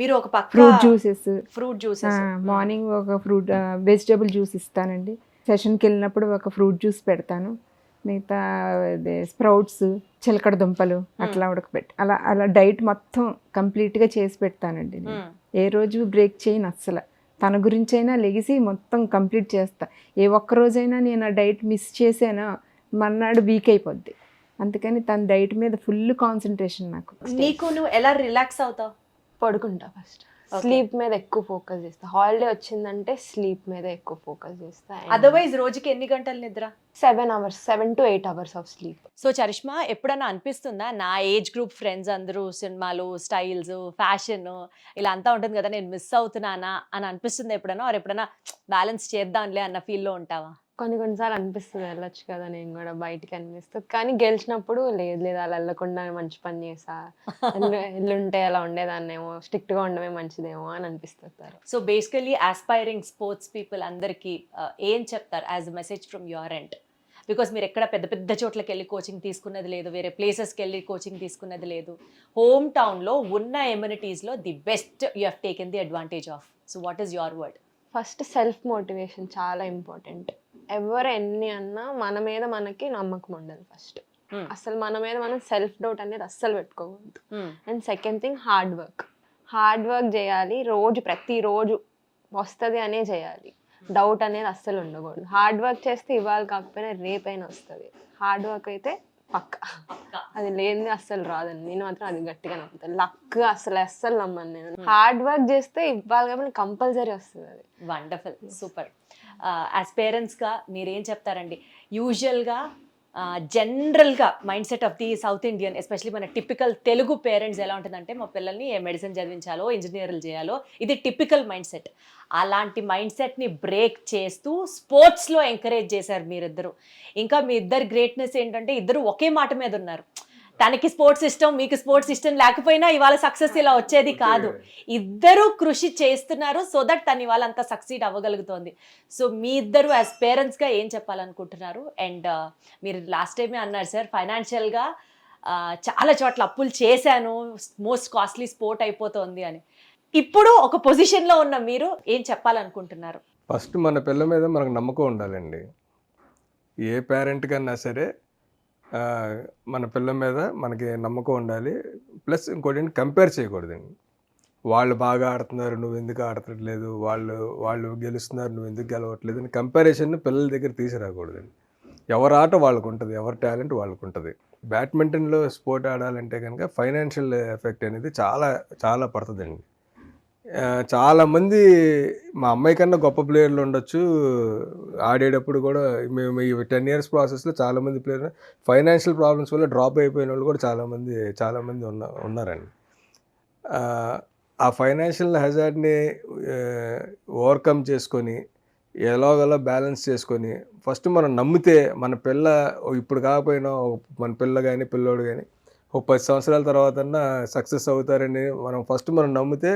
మీరు ఒక పక్క ఫ్రూట్ జ్యూసెస్ మార్నింగ్ ఒక ఫ్రూట్ వెజిటేబుల్ జ్యూస్ ఇస్తానండి. సెషన్కి వెళ్ళినప్పుడు ఒక ఫ్రూట్ జ్యూస్ పెడతాను. మిగతా స్ప్రౌట్స్, చిలకడ దుంపలు అట్లా ఉడకబెట్టి అలా అలా డైట్ మొత్తం కంప్లీట్గా చేసి పెడతానండి. నేను ఏ రోజు బ్రేక్ చేయను అస్సలు. తన గురించి అయినా లెగిసి మొత్తం కంప్లీట్ చేస్తా. ఏ ఒక్క రోజైనా నేను ఆ డైట్ మిస్ చేసానో మర్నాడు వీక్ అయిపోద్ది. అందుకని తన డైట్ మీద ఫుల్ కాన్సన్ట్రేషన్ నాకు. నీకు నువ్వు ఎలా రిలాక్స్ అవుతావు? పడుకుంటా ఫస్ట్, స్లీప్ మీద ఎక్కువ ఫోకస్ చేస్తా. హాలిడే వచ్చిందంటే స్లీప్ మీద ఎక్కువ ఫోకస్ చేస్తా. అదర్వైజ్ రోజుకి ఎన్ని గంటలు నిద్ర? 7 to 8 hours of sleep. So Charishma, ఎప్పుడన్నా అనిపిస్తుందా నా ఏజ్ గ్రూప్ ఫ్రెండ్స్ అందరూ సినిమాలు, స్టైల్స్, ఫ్యాషన్ ఇలా అంతా ఉంటుంది కదా, నేను మిస్ అవుతున్నానా అని అనిపిస్తుంది ఎప్పుడన్నా? ఎప్పుడన్నా బ్యాలెన్స్ చేద్దాంలే అన్న ఫీల్లో ఉంటావా? కొన్నిసార్లు అనిపిస్తుంది వెళ్ళొచ్చు కదా నేను కూడా బయటికి అనిపిస్తుంది. కానీ గెలిచినప్పుడు లేదు అలా వెళ్ళకుండా మంచి పని చేసా, ఎల్లుంటే అలా ఉండేదాన్నేమో, స్ట్రిక్ట్గా ఉండమే మంచిదేమో అని అనిపిస్తారు. So basically aspiring sports people అందరికీ ఏం చెప్తారు as a message from your end? Because మీరు ఎక్కడ పెద్ద పెద్ద చోట్లకి వెళ్ళి కోచింగ్ తీసుకున్నది లేదు, వేరే ప్లేసెస్కి వెళ్ళి కోచింగ్ తీసుకున్నది లేదు. హోమ్ టౌన్లో ఉన్న ఎమ్యూనిటీస్లో the best you have taken the advantage of. So what is your word? First self motivation చాలా ఇంపార్టెంట్. ఎవరు ఎన్ని అన్నా మన మీద మనకి నమ్మకం ఉండాలి ఫస్ట్. అసలు మన మీద మనం సెల్ఫ్ డౌట్ అనేది అస్సలు పెట్టుకోకూడదు. And second thing hard work చేయాలి. ప్రతిరోజు వస్తుంది అనే చేయాలి. డౌట్ అనేది అస్సలు ఉండకూడదు. హార్డ్ వర్క్ చేస్తే ఇవాళ కాకపోయినా రేపైనా వస్తుంది. హార్డ్ వర్క్ అయితే పక్క, అది లేనిది అస్సలు రాదండి. నేను మాత్రం అది గట్టిగా నమ్ముతాను. లక్ అస్సలు నమ్మను నేను. హార్డ్ వర్క్ చేస్తే ఇవాళ కాకపోయినా కంపల్సరీ వస్తుంది అది. Wonderful, super. యాజ్ పేరెంట్స్గా మీరేం చెప్తారండి? యూజువల్గా జనరల్గా mind set of the south Indian, especially మన టిపికల్ తెలుగు పేరెంట్స్ ఎలా ఉంటుందంటే, మా పిల్లల్ని మెడిసిన్ చదివించాలో, ఇంజనీర్లు చేయాలో, ఇది టిపికల్ మైండ్ సెట్. అలాంటి మైండ్ సెట్ని బ్రేక్ చేస్తూ స్పోర్ట్స్లో ఎంకరేజ్ చేశారు మీరిద్దరు. ఇంకా మీ ఇద్దరు గ్రేట్నెస్ ఏంటంటే, ఇద్దరు ఒకే మాట మీద ఉన్నారు. తనకి స్పోర్ట్స్ ఇష్టం, మీకు స్పోర్ట్స్ ఇష్టం లేకపోయినా ఇవాళ సక్సెస్ ఇలా వచ్చేది కాదు. ఇద్దరు కృషి చేస్తున్నారు సో దట్ తను ఇవాళ అంతా సక్సీడ్ అవ్వగలుగుతోంది. సో మీ ఇద్దరు యాజ్ పేరెంట్స్గా ఏం చెప్పాలనుకుంటున్నారు? అండ్ మీరు లాస్ట్ టైమే అన్నారు సార్, ఫైనాన్షియల్గా చాలా చోట్ల అప్పులు చేశాను, మోస్ట్ కాస్ట్లీ స్పోర్ట్ అయిపోతుంది అని. ఇప్పుడు ఒక పొజిషన్లో ఉన్న మీరు ఏం చెప్పాలనుకుంటున్నారు? ఫస్ట్ మన పిల్ల మీద మనకు నమ్మకం ఉండాలండి. ఏ పేరెంట్ కన్నా సరే మన పిల్ల మీద మనకి నమ్మకం ఉండాలి. ప్లస్ ఇంకోటి కంపేర్ చేయకూడదండి. వాళ్ళు బాగా ఆడుతున్నారు, నువ్వు ఎందుకు ఆడట్లేదు, వాళ్ళు గెలుస్తున్నారు, నువ్వు ఎందుకు గెలవట్లేదు అని కంపారిజన్ పిల్లల దగ్గర తీసుకురాకూడదండి. ఎవరి ఆట వాళ్ళకు ఉంటుంది, ఎవరి టాలెంట్ వాళ్ళకు ఉంటుంది. బ్యాడ్మింటన్లో స్పోర్ట్ ఆడాలంటే కనుక ఫైనాన్షియల్ ఎఫెక్ట్ అనేది చాలా చాలా పడుతుందండి. చాలామంది మా అమ్మాయి కన్నా గొప్ప ప్లేయర్లు ఉండొచ్చు, ఆడేటప్పుడు కూడా మేము ఈ 10 years ప్రాసెస్లో చాలామంది ప్లేయర్ ఫైనాన్షియల్ ప్రాబ్లమ్స్ వల్ల డ్రాప్ అయిపోయిన వాళ్ళు కూడా చాలామంది ఉన్నారండి. ఆ ఫైనాన్షియల్ హెజార్డ్ని ఓవర్కమ్ చేసుకొని ఎలాగోలా బ్యాలెన్స్ చేసుకొని ఫస్ట్ మనం నమ్మితే మన పిల్ల ఇప్పుడు కాకపోయినా మన పిల్ల కానీ పిల్లోడు కానీ 10 సంవత్సరాల తర్వాత సక్సెస్ అవుతారని మనం నమ్మితే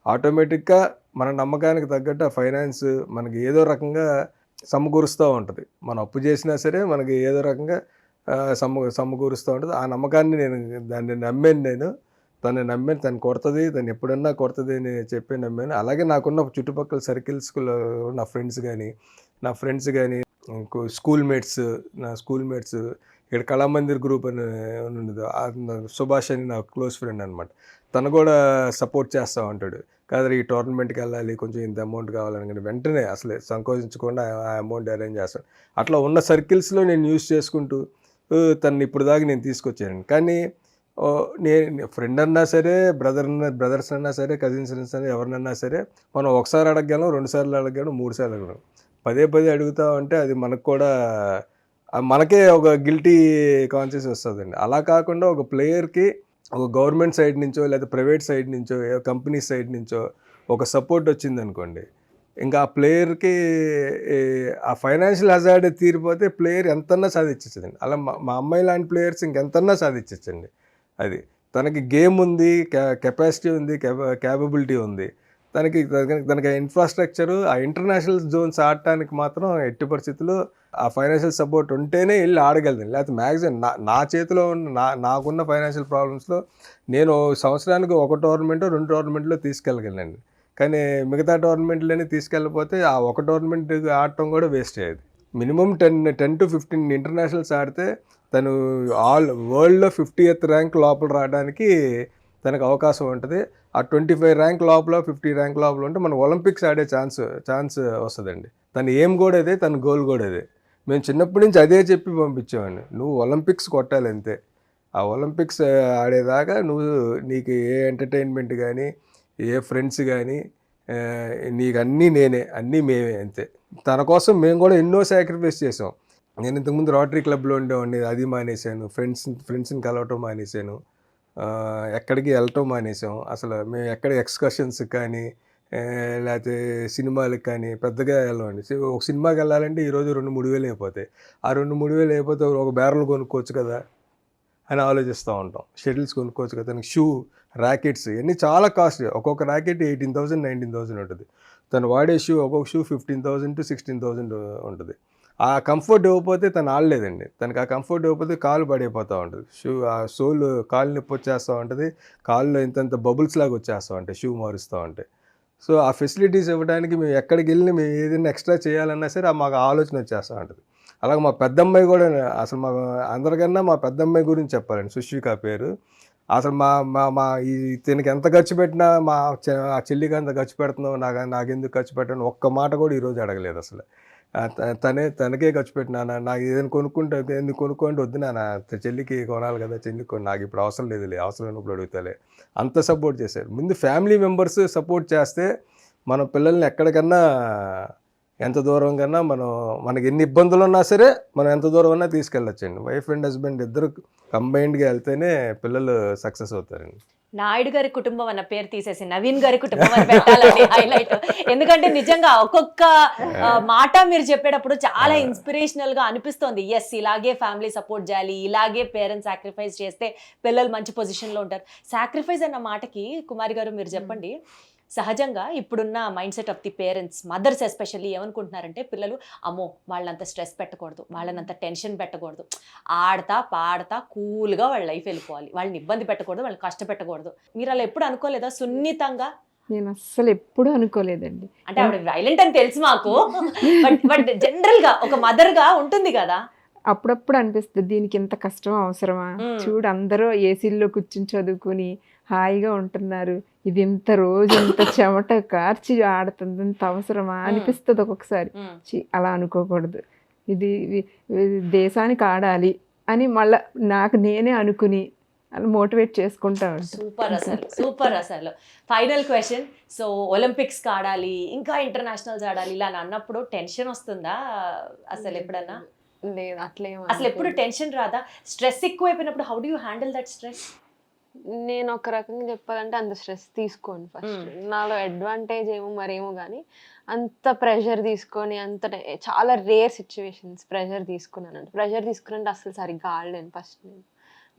ఆటోమేటిక్గా మన నమ్మకానికి తగ్గట్టు ఆ ఫైనాన్స్ మనకి ఏదో రకంగా సమకూరుస్తూ ఉంటుంది. మనం అప్పు చేసినా సరే మనకి ఏదో రకంగా సమకూరుస్తూ ఉంటుంది. ఆ నమ్మకాన్ని దాన్ని నమ్మాను, తను కొడుతుంది, తను ఎప్పుడన్నా కొడుతుంది అని చెప్పి నమ్మాను. అలాగే నాకున్న చుట్టుపక్కల సర్కిల్స్లో నా ఫ్రెండ్స్ కానీ స్కూల్ మేట్స్ ఇక్కడ కళామందిర్ గ్రూప్ అని ఉండదు, సుభాష్ అని నా క్లోజ్ ఫ్రెండ్ అనమాట. తను కూడా సపోర్ట్ చేస్తూ ఉంటాడు. కాదు ఈ టోర్నమెంట్కి వెళ్ళాలి, కొంచెం ఇంత అమౌంట్ కావాలని కానీ వెంటనే అసలే సంకోచించకుండా ఆ అమౌంట్ అరేంజ్ చేస్తాను. అట్లా ఉన్న సర్కిల్స్లో నేను యూజ్ చేసుకుంటూ తను ఇప్పుడు దాకా నేను తీసుకొచ్చాను. కానీ నేను ఫ్రెండ్ అన్నా సరే, బ్రదర్స్ అన్నా సరే, కజిన్స్ అన్నా సరే, ఎవరినన్నా సరే మనం ఒకసారి అడగగలం, 2 సార్లు అడగగలం, 3 సార్లు అడగడం. పదే అడుగుతా ఉంటే అది మనకు కూడా మనకే ఒక గిల్టీ కాన్షియస్ వస్తుందండి. అలా కాకుండా ఒక ప్లేయర్కి ఒక గవర్నమెంట్ సైడ్ నుంచో లేదా ప్రైవేట్ సైడ్ నుంచో కంపెనీ సైడ్ నుంచో ఒక సపోర్ట్ వచ్చిందనుకోండి, ఇంకా ఆ ప్లేయర్కి ఆ ఫైనాన్షియల్ హజార్డ్ తీరిపోతే ప్లేయర్ ఎంతన్నా సాధించండి. అలా మా అమ్మాయి లాంటి ప్లేయర్స్ ఇంకెంతన్నా సాధించండి. అది తనకి గేమ్ ఉంది, కెపాసిటీ ఉంది, క్యాపబిలిటీ ఉంది, తనకి ఇన్ఫ్రాస్ట్రక్చరు, ఆ ఇంటర్నేషనల్ జోన్స్ ఆడటానికి మాత్రం ఎట్టి పరిస్థితుల్లో ఆ ఫైనాన్షియల్ సపోర్ట్ ఉంటేనే వెళ్ళి ఆడగలదండి. లేకపోతే మ్యాక్సిమం నా చేతిలో ఉన్న నాకున్న ఫైనాన్షియల్ ప్రాబ్లమ్స్లో నేను సంవత్సరానికి ఒక టోర్నమెంట్ 2 టోర్నమెంట్లో తీసుకెళ్ళగలండి. కానీ మిగతా టోర్నమెంట్లని తీసుకెళ్ళకపోతే ఆ ఒక టోర్నమెంట్ ఆడటం కూడా వేస్ట్ అయ్యేది. మినిమం 10 to 15 ఇంటర్నేషనల్స్ ఆడితే తను వరల్డ్లో 50th ర్యాంక్ లోపల రావడానికి తనకు అవకాశం ఉంటుంది. ఆ 25 ర్యాంక్ లోపల 50 ర్యాంక్ లోపల ఉంటే మనం ఒలింపిక్స్ ఆడే ఛాన్స్ వస్తుందండి. తన ఏం కూడా అదే, తన గోల్ కూడా అదే. మేము చిన్నప్పటి నుంచి అదే చెప్పి పంపించామండి, నువ్వు ఒలింపిక్స్ కొట్టాలి అంతే. ఆ ఒలింపిక్స్ ఆడేదాకా నీకు ఏ ఎంటర్టైన్మెంట్ కానీ ఏ ఫ్రెండ్స్ కానీ నీకు అన్నీ మేమే అంతే. తన కోసం మేము కూడా ఎన్నో సాక్రిఫైస్ చేసాం. నేను ఇంతకుముందు రోటరీ క్లబ్లో ఉండేవాడిని, అది మానేశాను. ఫ్రెండ్స్ని కలవటం మానేశాను, ఎక్కడికి వెళ్ళటం మానేసాం. అసలు మేము ఎక్కడ ఎక్స్కర్షన్స్ కానీ లేకపోతే సినిమాలకు కానీ పెద్దగా వెళ్ళమండి. ఒక సినిమాకి వెళ్ళాలంటే ఈరోజు 2-3 వేలు అయిపోతాయి. ఆ 2-3 వేలు అయిపోతే ఒక బ్యారల్ కొనుక్కోవచ్చు కదా అని ఆలోచిస్తూ ఉంటాం. షటిల్స్ కొనుక్కోవచ్చు కదా, తనకి షూ, ర్యాకెట్స్ ఇవన్నీ చాలా కాస్ట్లీ. ఒక్కొక్క ర్యాకెట్ 18,000 19,000 ఉంటుంది. తను వాడే షూ, ఒక్కొక్క షూ 15,000 to 16,000 ఉంటుంది. ఆ కంఫర్ట్ ఇవ్వకపోతే తను ఆడలేదండి. తనకి ఆ కంఫర్ట్ ఇవ్వకపోతే కాలు పడిపోతూ ఉంటుంది. ఆ సోల్ కాలు నొప్పి వచ్చేస్తూ ఉంటుంది, కాళ్ళలో ఇంత బబుల్స్ లాగా వచ్చేస్తూ ఉంటాయి షూ మారుస్తూ ఉంటాయి. సో ఆ ఫెసిలిటీస్ ఇవ్వడానికి మేము ఎక్కడికి వెళ్ళి మేము ఏదైనా ఎక్స్ట్రా చేయాలన్నా సరే మాకు ఆలోచన వచ్చేస్తూ ఉంటుంది. అలాగే మా పెద్దమ్మాయి కూడా, అసలు మా అందరికన్నా మా పెద్దమ్మాయి గురించి చెప్పాలండి, సుష్విక పేరు. అసలు మా ఈ దీనికి ఎంత ఖర్చు పెట్టినా ఆ చెల్లికి ఎంత ఖర్చు పెడుతున్నావు, నాకెందుకు ఖర్చు పెట్టాను ఒక్క మాట కూడా ఈరోజు అడగలేదు. అసలు తనకే ఖర్చు పెట్టినా, నాకు ఏదైనా ఎందుకు కొనుక్కుంటే వద్దు నాన్న, చెల్లికి కొనాలి కదా, చెల్లికి నాకు ఇప్పుడు అవసరం లేదులే, అవసరం లేనప్పుడు అడుగుతాలే, అంత సపోర్ట్ చేశారు. ముందు ఫ్యామిలీ మెంబర్స్ సపోర్ట్ చేస్తే మన పిల్లల్ని ఎక్కడికన్నా ఎంత దూరం కన్నా మనకి ఎన్ని ఇబ్బందులు ఉన్నా సరే మనం ఎంత దూరం అన్నా తీసుకెళ్ళొచ్చండి. వైఫ్ అండ్ హస్బెండ్ ఇద్దరు కంబైన్డ్గా వెళ్తేనే పిల్లలు సక్సెస్ అవుతారండి. నాయుడు గారి కుటుంబం అన్న పేరు తీసేసి నవీన్ గారి కుటుంబం అని పెట్టాలండి హైలైట్. ఎందుకంటే నిజంగా ఒక్కొక్క మాట మీరు చెప్పేటప్పుడు చాలా ఇన్స్పిరేషనల్ గా అనిపిస్తోంది. ఎస్, ఇలాగే ఫ్యామిలీ సపోర్ట్ చేయాలి, ఇలాగే పేరెంట్స్ సాక్రిఫైస్ చేస్తే పిల్లలు మంచి పొజిషన్ లో ఉంటారు. సాక్రిఫైస్ అన్న మాటకి కుమారి గారు మీరు చెప్పండి, సహజంగా ఇప్పుడున్న mind set of the parents, mothers especially ఏమనుకుంటున్నారంటే, పిల్లలు అమ్మో వాళ్ళంత స్ట్రెస్ పెట్టకూడదు, వాళ్ళనంత టెన్షన్ పెట్టకూడదు, ఆడతా పాడతా కూల్గా వాళ్ళ లైఫ్ వెళ్ళిపోవాలి, వాళ్ళని ఇబ్బంది పెట్టకూడదు, వాళ్ళని కష్టపెట్టకూడదు. మీరు అలా ఎప్పుడు అనుకోలేదా సున్నితంగా? నేను అస్సలు ఎప్పుడు అనుకోలేదండి. అంటే ఆవిడ వైలెంట్ అని తెలుసు మాకు, బట్ జనరల్ గా ఒక మదర్ గా ఉంటుంది కదా. అప్పుడప్పుడు అనిపిస్తుంది దీనికి ఇంత కష్టం అవసరమా, చూడు అందరూ ఏసీల్లో కూర్చుని చదువుకుని హాయిగా ఉంటున్నారు, ఇది ఇంత రోజు ఇంత చెమట కార్చి ఆడుతుంది, ఇంత అవసరమా అనిపిస్తుంది ఒక్కొక్కసారి. అలా అనుకోకూడదు, ఇది దేశానికి ఆడాలి అని మళ్ళీ నాకు నేనే అనుకుని అలా మోటివేట్ చేసుకుంటా ఉంటాను. సూపర్ అసలు, సూపర్ అసలు. ఫైనల్ క్వశ్చన్, సో ఒలింపిక్స్ ఆడాలి, ఇంకా ఇంటర్నేషనల్స్ ఆడాలి, ఇలా అన్నప్పుడు టెన్షన్ వస్తుందా అసలు ఎప్పుడన్నా? లేదు, అట్లే అసలు ఎప్పుడు టెన్షన్ రాదా? స్ట్రెస్ ఎక్కువైపోయినప్పుడు how do you handle that stress? నేను ఒక రకంగా చెప్పాలంటే అంత స్ట్రెస్ తీసుకోను. ఫస్ట్ నాలో అడ్వాంటేజ్ ఏమో మరేమో కానీ అంత ప్రెషర్ తీసుకొని చాలా రేర్ సిచ్యువేషన్స్ ప్రెషర్ తీసుకున్నాను. ప్రెషర్ తీసుకున్నంటే అసలు సరిగ్గా ఆడలేను. ఫస్ట్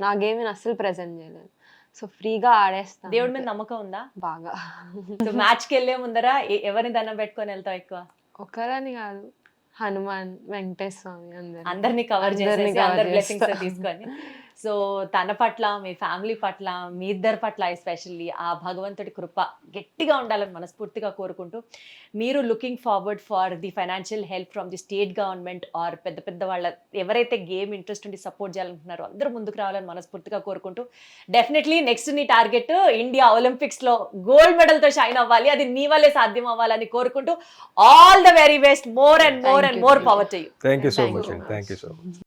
నా గేమ్ నేను అస్సలు ప్రెజెంట్ చేయలేను. సో ఫ్రీగా ఆడేస్తాను. దేవుడి మీద నమ్మకం ఉందా? బాగా. సో మ్యాచ్కి వెళ్ళే ముందర ఎవరిని దండం పెట్టుకొని వెళ్తావు ఎక్కువ? ఒకరని కాదు, హనుమాన్, వెంకటేశ్వర స్వామి, అందరినీ కవర్ చేసి అందరి బ్లెస్సింగ్స్ తీసుకొని. సో తన పట్ల, మీ ఫ్యామిలీ పట్ల, మీ ఇద్దరి పట్ల ఎస్పెషల్లీ ఆ భగవంతుడి కృప గట్టిగా ఉండాలని మనస్ఫూర్తిగా కోరుకుంటూ, మీరు looking forward for the financial help from the state government are పెద్ద పెద్ద వాళ్ళ ఎవరైతే గేమ్ ఇంట్రెస్ట్ ఉండి సపోర్ట్ చేయాలనుకుంటున్నారో అందరూ ముందుకు రావాలని మనస్ఫూర్తిగా కోరుకుంటూ, డెఫినెట్లీ నెక్స్ట్ నీ టార్గెట్ ఇండియా ఒలింపిక్స్లో గోల్డ్ మెడల్తో షైన్ అవ్వాలి, అది నీ వల్లే సాధ్యం అవ్వాలని కోరుకుంటూ, all the very best, more and more and more power to you. Thank you so much అండి. Thank you so much.